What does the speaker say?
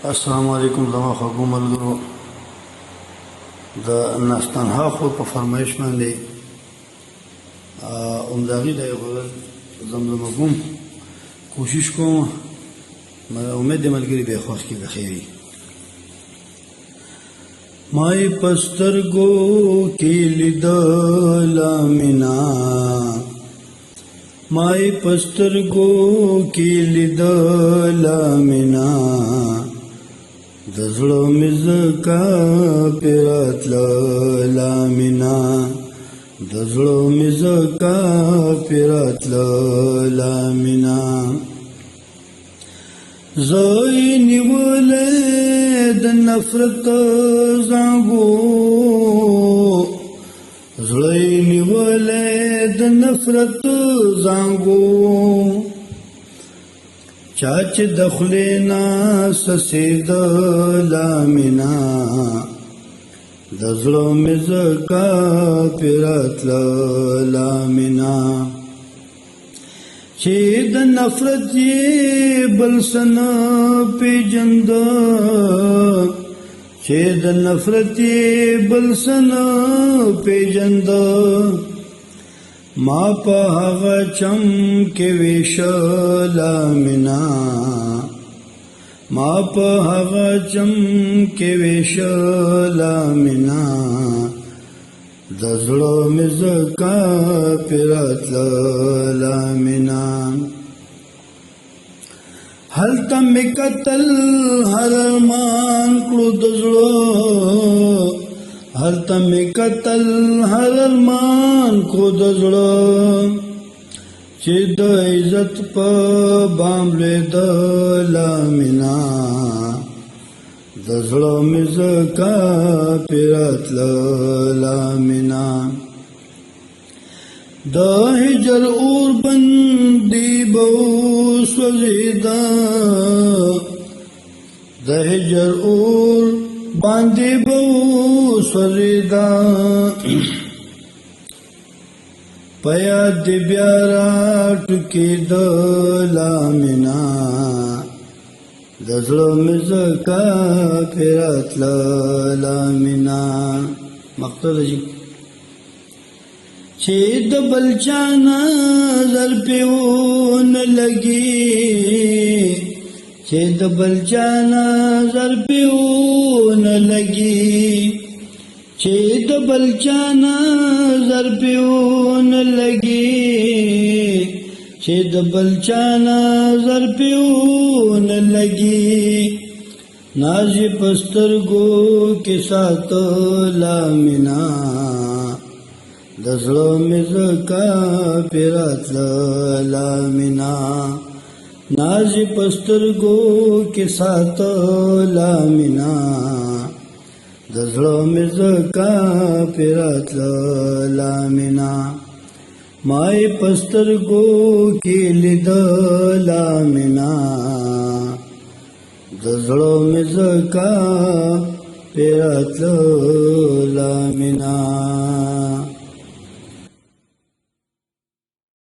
السلام علیکم زما خوږو ملګرو د نستنها خو په فرمایش باندې همدغې د یو غزل زمزمه کوم کوشش کوم امید دی ملګري بیا خوښ کې د خیري مای پسترګو کې لیدله مینا مای پسترګو کې لیدله مینا د زړه مې زکا پیراتله مینا د زړه مې زکا پیراتله مینا زوی نیولې د نفرت زنګو زړه نیولې د نفرت زنګو چاچ دخلینا سسید لامنا د زړه مې زکا پیراتله لامنا چې د نفرت یې بل سن پیجند چې د نفرت یې بل سن پیجند ما په هغه چم کې ویشله مینا ما په هغه چم کې ویشله مینا د زړه مې زکا پیراتله مینا هلته مې کتل هر ارمان کړو د زړه هلته مې کتل هر ارمان کړو د زړه چې د عزت په بام لوېدله مینا د زړه مې زکا پیراتله مینا د هجر اور بندي به وسوځېده د هجر اور باندې به وسوځېده په یاد بیا راټوکېدله مینا د زړه مې زکا پیراتله مینا مقصد چې د بل چا نظر پې ونه لګي چې د بل چا نظر پې ونه لګي چې د بل چا نظر پې ونه لګي چې د بل چا نظر پې ونه لګي ناز پسترګو کې ساتله مینا د زړه مې زکا پیراتله مینا ناز پسترګو کې ساتله مینا د زړه مې زکا پیراتله مینا مای پسترګو کې لیدله مینا د زړه مې زکا پیراتله مینا